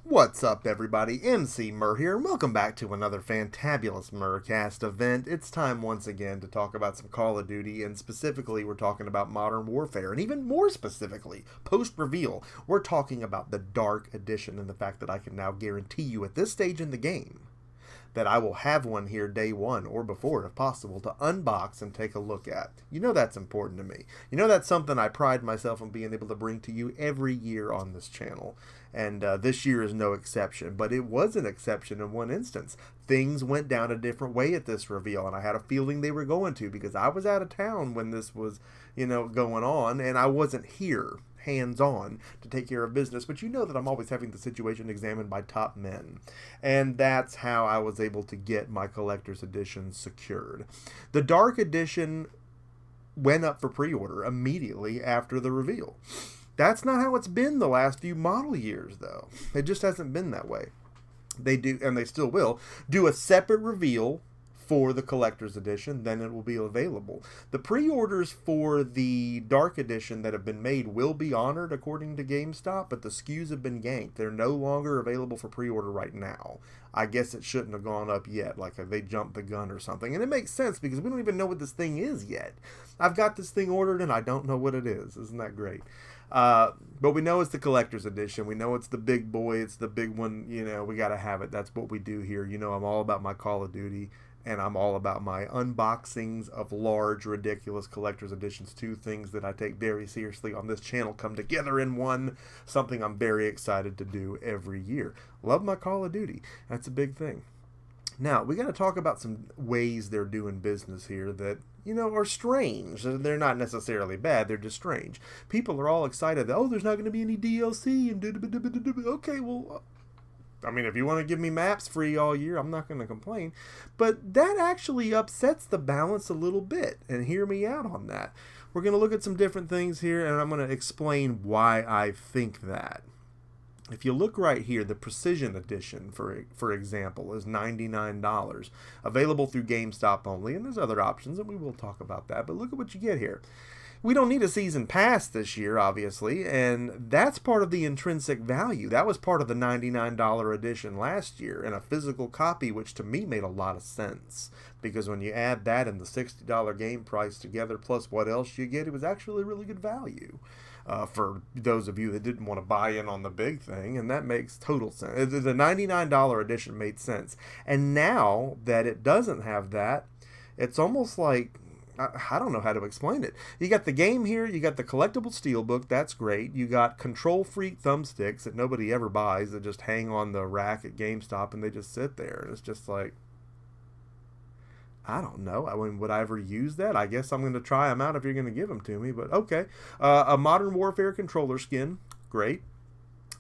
What's up, everybody? Emceemur here, and welcome back to another fantabulous Murcast event. It's time once again to talk about some Call of Duty, and specifically, we're talking about Modern Warfare, and even more specifically, post-reveal, we're talking about the Dark Edition and the fact that I can now guarantee you at this stage in the game that I will have one here day one or before, if possible, to unbox and take a look at. You know that's important to me. You know that's something I pride myself on being able to bring to you every year on this channel. And this year is no exception, but it was an exception in one instance. Things went down a different way at this reveal, and I had a feeling they were going to because I was out of town when this was, going on, and I wasn't here hands-on to take care of business, but you know that I'm always having the situation examined by top men, and that's how I was able to get my collector's edition secured. The Dark Edition went up for pre-order immediately after the reveal. That's not how it's been the last few model years, though. It just hasn't been that way. They do, and they still will, do a separate reveal for the collector's edition, then it will be available. The pre-orders for the Dark Edition that have been made will be honored according to GameStop, but the SKUs have been yanked. They're no longer available for pre-order right now. I guess it shouldn't have gone up yet, like they jumped the gun or something. And it makes sense because we don't even know what this thing is yet. I've got this thing ordered and I don't know what it is. Isn't that great? But we know it's the collector's edition. We know it's the big boy. It's the big one. We got to have it. That's what we do here. I'm all about my Call of Duty. And I'm all about my unboxings of large, ridiculous collector's editions. Two things that I take very seriously on this channel come together in one. Something I'm very excited to do every year. Love my Call of Duty. That's a big thing. Now, we got to talk about some ways they're doing business here that, are strange. They're not necessarily bad. They're just strange. People are all excited that, there's not going to be any DLC. And okay, well... if you want to give me maps free all year, I'm not going to complain. But that actually upsets the balance a little bit. And hear me out on that. We're going to look at some different things here, and I'm going to explain why I think that. If you look right here, the Precision Edition, for example, is $99. Available through GameStop only, and there's other options, and we will talk about that. But look at what you get here. We don't need a season pass this year, obviously, and that's part of the intrinsic value. That was part of the $99 edition last year, and a physical copy, which to me made a lot of sense. Because when you add that and the $60 game price together, plus what else you get, it was actually really good value. For those of you that didn't want to buy in on the big thing, and that makes total sense. The $99 edition made sense. And now that it doesn't have that, it's almost like... I don't know how to explain it. You got the game here, you got the collectible steelbook, that's great. You got Control Freak thumbsticks that nobody ever buys, that just hang on the rack at GameStop and they just sit there. And it's just like, I don't know. Would I ever use that? I guess I'm going to try them out if you're going to give them to me, but okay. A Modern Warfare controller skin, great.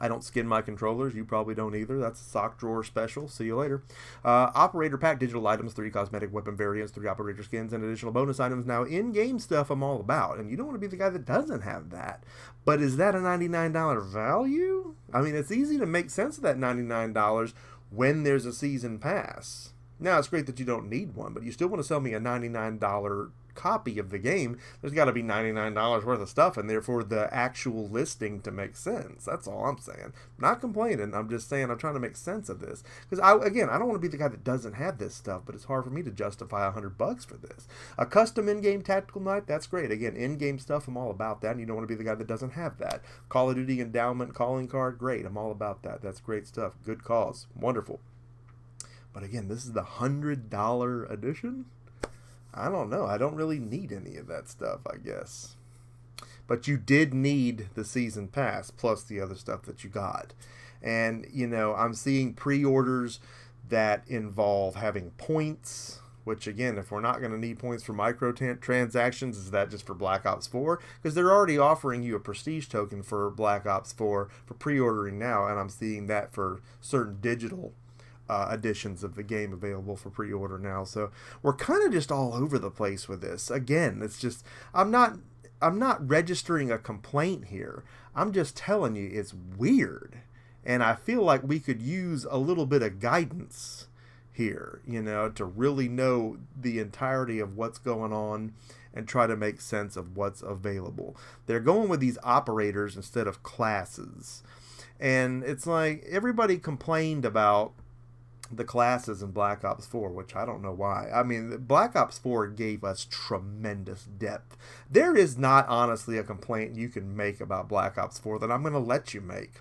I don't skin my controllers. You probably don't either. That's a sock drawer special. See you later. Operator pack, digital items, 3 cosmetic weapon variants, 3 operator skins, and additional bonus items. Now, in-game stuff I'm all about, and you don't want to be the guy that doesn't have that. But is that a $99 value? It's easy to make sense of that $99 when there's a season pass. Now, it's great that you don't need one, but you still want to sell me a $99 copy of the game. There's got to be $99 worth of stuff in there for the actual listing to make sense. That's all I'm saying. I'm not complaining. I'm just saying I'm trying to make sense of this. Because, I don't want to be the guy that doesn't have this stuff, but it's hard for me to justify $100 for this. A custom in-game tactical knife, that's great. Again, in-game stuff, I'm all about that, and you don't want to be the guy that doesn't have that. Call of Duty endowment calling card, great. I'm all about that. That's great stuff. Good cause. Wonderful. But again, this is the $100 edition? I don't know. I don't really need any of that stuff, I guess. But you did need the season pass, plus the other stuff that you got. And, I'm seeing pre-orders that involve having points, which, again, if we're not going to need points for microtransactions, is that just for Black Ops 4? Because they're already offering you a prestige token for Black Ops 4 for pre-ordering now, and I'm seeing that for certain digital editions of the game available for pre-order now. So we're kind of just all over the place with this. Again, it's just I'm not registering a complaint here. I'm just telling you it's weird, and I feel like we could use a little bit of guidance here, to really know the entirety of what's going on and try to make sense of what's available. They're going with these operators instead of classes. And it's like everybody complained about the classes in Black Ops 4, which I don't know why. I mean, Black Ops 4 gave us tremendous depth. There is not honestly a complaint you can make about Black Ops 4 that I'm going to let you make.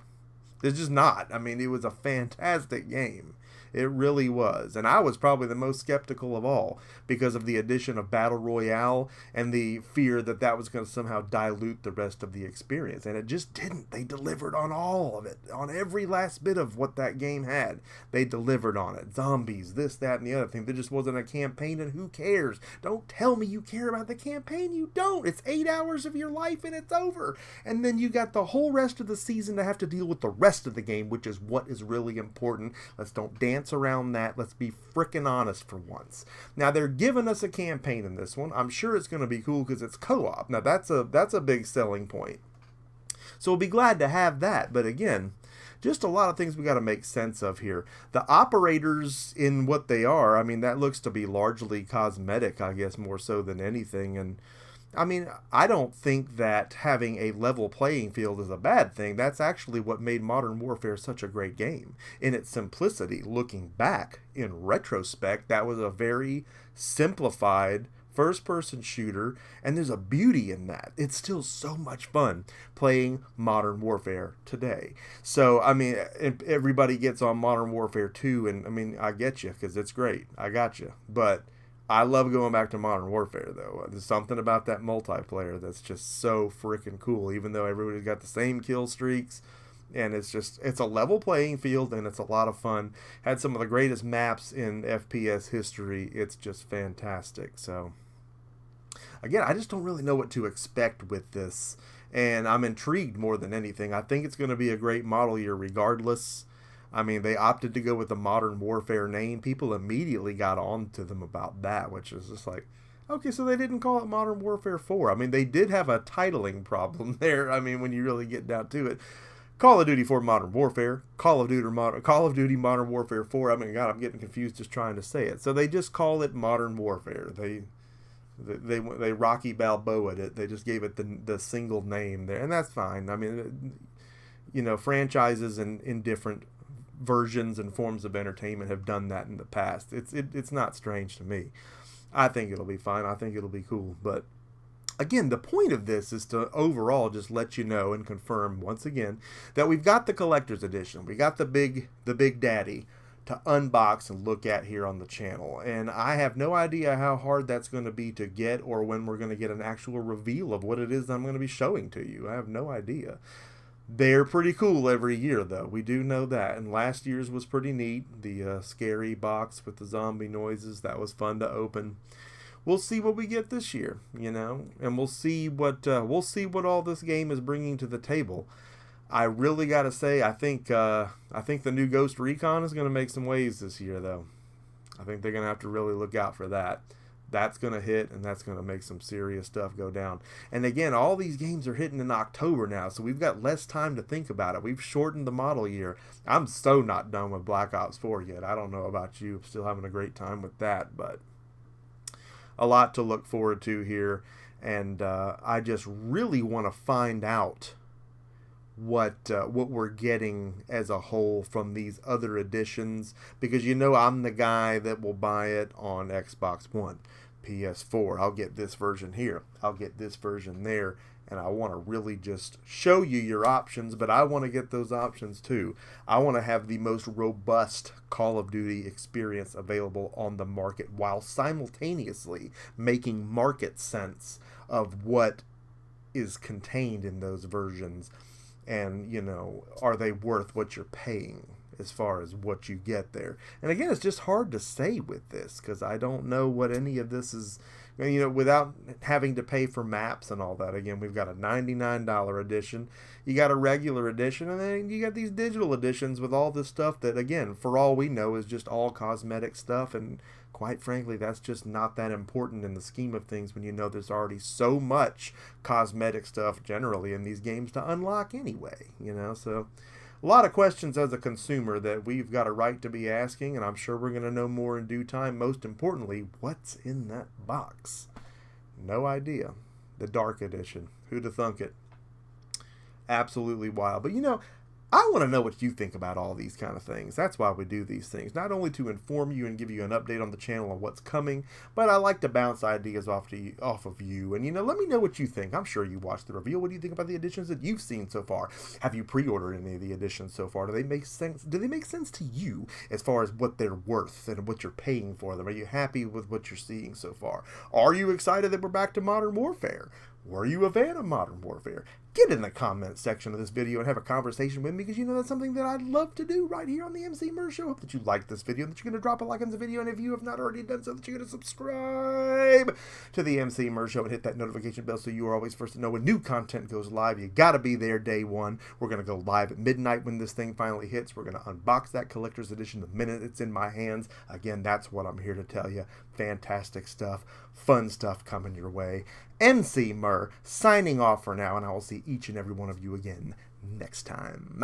There's just not. I mean, it was a fantastic game. It really was. And I was probably the most skeptical of all because of the addition of Battle Royale and the fear that that was going to somehow dilute the rest of the experience. And it just didn't. They delivered on all of it. On every last bit of what that game had. They delivered on it. Zombies, this, that, and the other thing. There just wasn't a campaign, and who cares? Don't tell me you care about the campaign. You don't. It's 8 hours of your life and it's over. And then you got the whole rest of the season to have to deal with the rest of the game, which is what is really important. Let's don't dance around that. Let's be frickin' honest for once. Now they're giving us a campaign in this one. I'm sure it's going to be cool because it's co-op. Now that's a big selling point. So we'll be glad to have that. But again, just a lot of things we got to make sense of here. The operators in what they are, I mean, that looks to be largely cosmetic, I guess, more so than anything. And I mean, I don't think that having a level playing field is a bad thing. That's actually what made Modern Warfare such a great game. In its simplicity, looking back, in retrospect, that was a very simplified first-person shooter, and there's a beauty in that. It's still so much fun playing Modern Warfare today. So, I mean, everybody gets on Modern Warfare 2, and I mean, I get you, because it's great. I got you. But I love going back to Modern Warfare, though. There's something about that multiplayer that's just so freaking cool, even though everybody's got the same kill streaks. And it's a level playing field, and it's a lot of fun. Had some of the greatest maps in FPS history. It's just fantastic. So, again, I just don't really know what to expect with this. And I'm intrigued more than anything. I think it's going to be a great model year regardless. I mean, they opted to go with the Modern Warfare name. People immediately got on to them about that, which is just like, okay, so they didn't call it Modern Warfare 4. I mean, they did have a titling problem there. I mean, when you really get down to it. Call of Duty 4 Modern Warfare, Call of Duty Modern Warfare 4. I mean, God, I'm getting confused just trying to say it. So they just call it Modern Warfare. They Rocky Balboa'd it. They just gave it the single name there, and that's fine. I mean, you know, franchises in different versions and forms of entertainment have done that in the past. It's not strange to me. I think it'll be fine. I think it'll be cool. But again, the point of this is to overall just let you know and confirm once again that we've got the collector's edition. We got the big daddy to unbox and look at here on the channel. And I have no idea how hard that's going to be to get or when we're going to get an actual reveal of what it is I'm going to be showing to you. I have no idea. They're pretty cool every year, though. We do know that. And last year's was pretty neat. The scary box with the zombie noises. That was fun to open. We'll see what we get this year, you know. And we'll see what all this game is bringing to the table. I really got to say, I think the new Ghost Recon is going to make some waves this year, though. I think they're going to have to really look out for that. That's going to hit, and that's going to make some serious stuff go down. And again, all these games are hitting in October now, so we've got less time to think about it. We've shortened the model year. I'm so not done with Black Ops 4 yet. I don't know about you. I'm still having a great time with that, but a lot to look forward to here. And I just really want to find out what we're getting as a whole from these other editions, because you know I'm the guy that will buy it on Xbox One, PS4. I'll get this version here, I'll get this version there, and I want to really just show you your options, but I want to get those options too. I want to have the most robust Call of Duty experience available on the market while simultaneously making market sense of what is contained in those versions. And, you know, are they worth what you're paying as far as what you get there? And again, it's just hard to say with this because I don't know what any of this is, you know, without having to pay for maps and all that. Again, we've got a $99 edition, you got a regular edition, and then you got these digital editions with all this stuff that, again, for all we know, is just all cosmetic stuff. And quite frankly, that's just not that important in the scheme of things when you know there's already so much cosmetic stuff generally in these games to unlock anyway, you know. So a lot of questions as a consumer that we've got a right to be asking, and I'm sure we're going to know more in due time. Most importantly, what's in that box? No idea. The Dark Edition. Who'd have thunk it? Absolutely wild. But, you know, I want to know what you think about all these kind of things. That's why we do these things. Not only to inform you and give you an update on the channel on what's coming, but I like to bounce ideas off of you. And, let me know what you think. I'm sure you watched the reveal. What do you think about the additions that you've seen so far? Have you pre-ordered any of the additions so far? Do they make sense? Do they make sense to you as far as what they're worth and what you're paying for them? Are you happy with what you're seeing so far? Are you excited that we're back to Modern Warfare? Were you a fan of Modern Warfare? Get in the comments section of this video and have a conversation with me, because that's something that I'd love to do right here on the Emceemur Show. Hope that you liked this video, and that you're going to drop a like on the video, and if you have not already done so, that you're going to subscribe to the Emceemur Show and hit that notification bell so you are always first to know when new content goes live. You got to be there day one. We're going to go live at midnight when this thing finally hits. We're going to unbox that collector's edition the minute it's in my hands. Again, that's what I'm here to tell you. Fantastic stuff, fun stuff coming your way. Emceemur signing off for now, and I will see each and every one of you again next time.